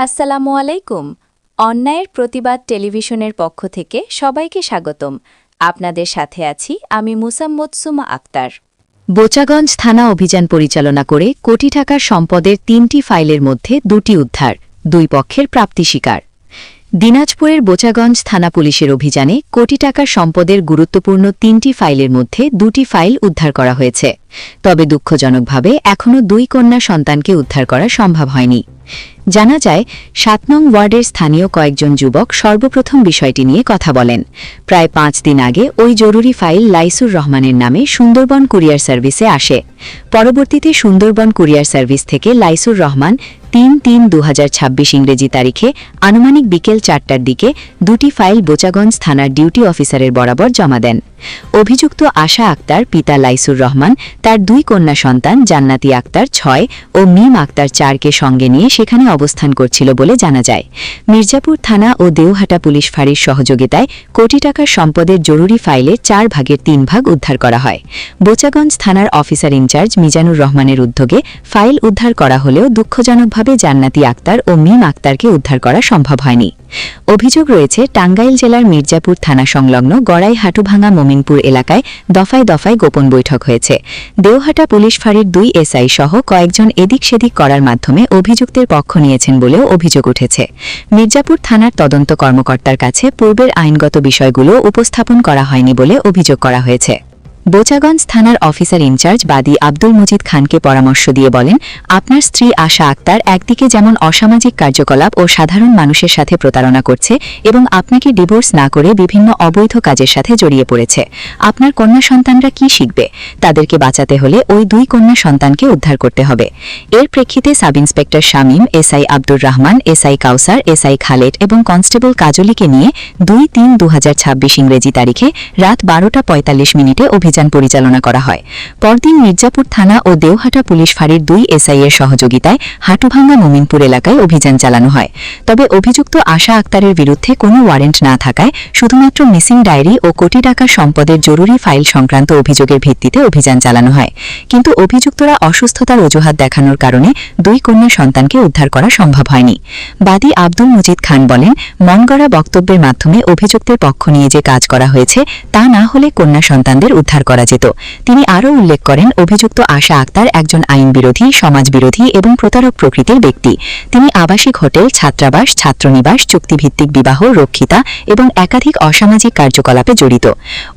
আসসালামু আলাইকুম। অন্যায়ের প্রতিবাদ টেলিভিশনের পক্ষ থেকে সবাইকে স্বাগতম। আপনাদের সাথে আছি আমি মুসাম্মদ সুমা আক্তার। বোচাগঞ্জ থানা অভিযান পরিচালনা করে কোটি টাকার সম্পদের ৩টি ফাইলের মধ্যে ২টি উদ্ধার, দুই পক্ষের প্রাপ্তি স্বীকার। দিনাজপুরের বোচাগঞ্জ থানা পুলিশের অভিযানে কোটি টাকার সম্পদের গুরুত্বপূর্ণ ৩টি ফাইলের মধ্যে ২টি ফাইল উদ্ধার করা হয়েছে। তবে দুঃখজনকভাবে এখনও ২ কন্যা সন্তানকে উদ্ধার করা সম্ভব হয়নি। জানা যায় ৭ নং ওয়ার্ডের স্থানীয় কয়েকজন যুবক সর্বপ্রথম বিষয়টি নিয়ে কথা বলেন। প্রায় ৫ দিন আগে ওই জরুরি ফাইল লাইসুর রহমানের নামে সুন্দরবন কুরিয়ার সার্ভিসে আসে। পরবর্তীতে সুন্দরবন কুরিয়ার সার্ভিস থেকে লাইসুর রহমান ৩/৩/২০২৬ ইংরেজি তারিখে আনুমানিক বিকেল ৪টার দিকে ২টি ফাইল বোচাগঞ্জ থানার ডিউটি অফিসারের বরাবর জমা দেন। অভিযুক্ত আশা আক্তার পিতা লাইসুর রহমান তার ২ কন্যা সন্তান জান্নাতি আক্তার ৬ ও মিম আক্তার ৪কে সঙ্গে নিয়ে সেখানে অবস্থান করছিল বলে জানা যায়। মির্জাপুর থানা ও দেওহাটা পুলিশ ফাঁড়ির সহযোগিতায় কোটি টাকার সম্পদের জরুরি ফাইলে ৪ ভাগের ৩ ভাগ উদ্ধার করা হয়। বোচাগঞ্জ থানার অফিসার ইনচার্জ মিজানুর রহমানের উদ্যোগে ফাইল উদ্ধার করা হলেও দুঃখজনকভাবে জান্নাতি আক্তার ও মিম আক্তারকে উদ্ধার করা সম্ভব হয়নি। অভিযোগ রয়েছে টাঙ্গাইল জেলার মির্জাপুর থানা সংলগ্ন গড়াই হাটুভাঙা মোমিনপুর এলাকায় দফায় দফায় গোপন বৈঠক হয়েছে। দেওহাটা পুলিশ ফাঁড়ির ২ এসআই সহ কয়েকজন এদিক সেদিক করার মাধ্যমে অভিযুক্তের পক্ষ নিয়েছেন বলেও অভিযোগ উঠেছে। মির্জাপুর থানার তদন্ত কর্মকর্তার কাছে পূর্বের আইনগত বিষয়গুলো উপস্থাপন করা হয়নি বলে অভিযোগ করা হয়েছে। বোচাগঞ্জ থানার অফিসার ইনচার্জ বাদী আব্দুল মজিদ খানকে পরামর্শ দিয়ে বলেন, আপনার স্ত্রী আশা আক্তার একদিকে যেমন অসামাজিক কার্যকলাপ ও সাধারণ মানুষের সাথে প্রতারণা করছে এবং আপনাকে ডিভোর্স না করে বিভিন্ন অবৈধ কাজের সাথে জড়িয়ে পড়েছে। আপনার কন্যা সন্তানরা কি শিখবে? তাদেরকে বাঁচাতে হলে ওই ২ কন্যা সন্তানকে উদ্ধার করতে হবে। এর প্রেক্ষিতে sub inspector Shamim, SI Abdur Rahman, SI Kausar, SI Khaled এবং কনস্টেবল কাজলিকে নিয়ে ২/৩/২০২৬ ইংরেজি তারিখে রাত ১২টা ৪৫ মিনিটে অভিযান পরিচালনা করা হয়। পরদিন মির্জাপুর থানা ও দেওহাটা পুলিশ ফাঁড়ির ২ এসআই এর সহযোগিতায় হাটুভাঙ্গা মোমিনপুর এলাকায় অভিযান চালানো হয়। তবে অভিযুক্ত আশা আক্তারের বিরুদ্ধে কোনো ওয়ারেন্ট না থাকায় শুধুমাত্র মিসিং ডায়েরি ও কোটি টাকার সম্পদের জরুরি ফাইল সংক্রান্ত অভিযোগের ভিত্তিতে অভিযান চালানো হয়। কিন্তু অভিযুক্তরা অসুস্থতার অজুহাত দেখানোর কারণে ২ কন্যা সন্তানকে উদ্ধার করা সম্ভব হয়নি। বাদী আব্দুল মজিদ খান বলেন, মনগড়া বক্তব্যের মাধ্যমে অভিযুক্তের পক্ষ নিয়ে যে কাজ করা হয়েছে তা না হলে কন্যা সন্তানদের উদ্ধার করা যেত। তিনি আরও উল্লেখ করেন, অভিযুক্ত আশা আক্তার একজন আইনবিরোধী, সমাজবিরোধী এবং প্রতারক প্রকৃতির ব্যক্তি। তিনি আবাসিক হোটেল, ছাত্রাবাস, ছাত্রনিবাস, চুক্তিভিত্তিক বিবাহ, রক্ষিতা এবং একাধিক অসামাজিক কার্যকলাপে জড়িত।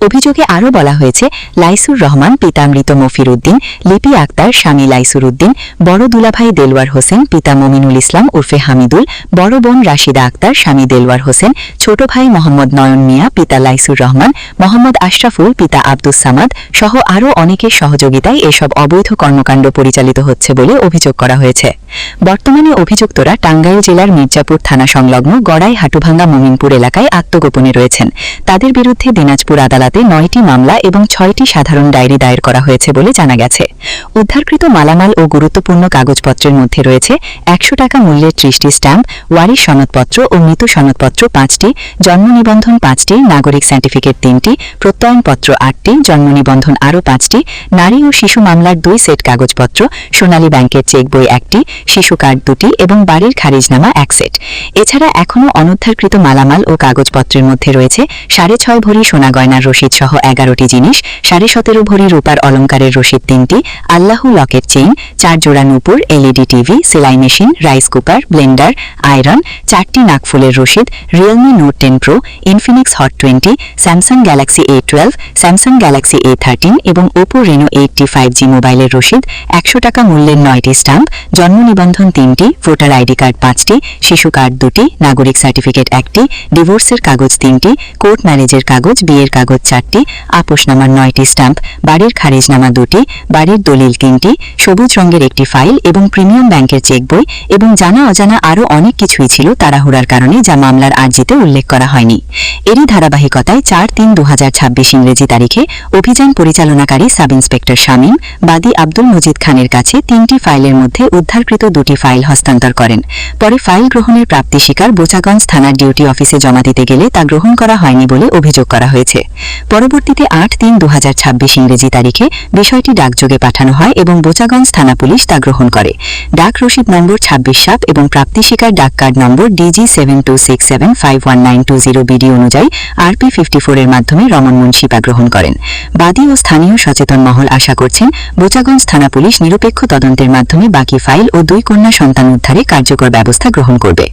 অভিযোগে আরও বলা হয়েছে, লাইসুর রহমান পিতা মৃত মফির উদ্দিন, লিপি আক্তার স্বামী লাইসুর উদ্দিন, বড় দুলাভাই দেলওয়ার হোসেন পিতা মমিনুল ইসলাম উর্ফে হামিদুল, বড় বোন রাশিদা আক্তার স্বামী দেলওয়ার হোসেন, ছোট ভাই মোহাম্মদ নয়ন মিয়া পিতা লাইসুর রহমান, মোহাম্মদ আশরাফুল পিতা আব্দুস সামাদ সহ আরও অনেকের সহযোগিতায় এসব অবৈধ কর্মকাণ্ড পরিচালিত হচ্ছে বলে অভিযোগ করা হয়েছে। বর্তমানে অভিযুক্তরা টাঙ্গাইল জেলার মির্জাপুর থানা সংলগ্ন গড়াই হাটুভাঙ্গা মোমিনপুর এলাকায় আত্মগোপনে রয়েছেন। তাদের বিরুদ্ধে দিনাজপুর আদালতে ৯টি মামলা এবং ৬টি সাধারণ ডায়েরি দায়ের করা হয়েছে বলে জানা গেছে। উদ্ধারকৃত মালামাল ও গুরুত্বপূর্ণ কাগজপত্রের মধ্যে রয়েছে ১০০ টাকা মূল্যের ৩০টি স্ট্যাম্প, ওয়ারিশ সনদপত্র ও মৃত সনদপত্র ৫টি, জন্ম নিবন্ধন ৫টি, নাগরিক সার্টিফিকেট ৩টি, প্রত্যয়নপত্র ৮টি, জন্ম নিবন্ধন আরও ৫টি, নারী ও শিশু মামলার ২ সেট কাগজপত্র, সোনালী ব্যাংকের চেক বই ১টি, শিশু কার্ড ২টি এবং বাড়ির খারিজনামা ১ সেট। এছাড়া এখনও অনুদ্ধারকৃত মালামাল ও কাগজপত্রের মধ্যে রয়েছে ৬.৫ ভরি সোনা গয়নার রসিদ সহ ১১টি জিনিস, ১৭.৫ ভরি রূপার অলংকারের রসিদ ৩টি, আল্লাহু লকেট চেইন, ৪ জোড়া নূপুর, এলইডি টিভি, সেলাই machine, rice cooker, Blender, iron, 4টি নাকফুলের রসিদ, Realme note 10 pro, Infinix hot 20, Samsung Galaxy A12, Samsung Galaxy A13 এবং ওপো রেনো 80 5G মোবাইলের রসিদ, ১০০ টাকা মূল্যের ৯টি স্ট্যাম্প, জন্ম নিবন্ধন ৩টি, ভোটার আইডি কার্ড ৫টি, শিশু কার্ড ২টি, নাগরিক সার্টিফিকেট ১টি, ডিভোর্সের কাগজ 3টি, কোর্ট ম্যারেজের কাগজ, বিয়ের কাগজ 4টি, আপোসনামার ৯টি স্ট্যাম্প, বাড়ির খারিজনামা 2টি, বাড়ির দলিল 3টি, সবুজ রঙের একটি ফাইল এবং প্রিমিয়াম ব্যাংকের চেক বই এবং জানা অজানা আরও অনেক কিছুই ছিল তাড়াহুড়ার কারণে, যা মামলার আর্জিতে উল্লেখ করা হয়নি। এরই ধারাবাহিকতায় ৪/৩/২০২৬ ইংরেজি তারিখে অভিযান পরিচালনাকারী সাব ইন্সপেক্টর শামীম বাদী আব্দুল মজিদ খানের কাছে ৩টি ফাইলের মধ্যে উদ্ধারকৃত লিখিত 2টি ফাইল হস্তান্তর করেন। পরে ফাইল গ্রহণের প্রাপ্তি স্বীকার বোচাগঞ্জ থানার ডিউটি অফিসে জমা দিতে গেলে তা গ্রহণ করা হয়নি বলে অভিযোগ করা হয়েছে। পরবর্তীতে 8/3/2026 ইংরেজি তারিখে বিষয়টি ডাকযোগে পাঠানো হয় এবং বোচাগঞ্জ থানা পুলিশ তা গ্রহণ করে। ডাক রসিদ নম্বর 26 সাপ এবং প্রাপ্তি স্বীকার ডাক কার্ড নম্বর DG7267519220 বিডি অনুযায়ী RP54 এর মাধ্যমে রমন মুন্সিপা গ্রহণ করেন। বাদী ও স্থানীয় সচেতন মহল আশা করছেন বোচাগঞ্জ থানা পুলিশ নিরপেক্ষ তদন্তের মাধ্যমে বাকি ফাইল ও 2 কন্যা সন্তান উদ্ধারে কার্যকর ব্যবস্থা গ্রহণ করবে।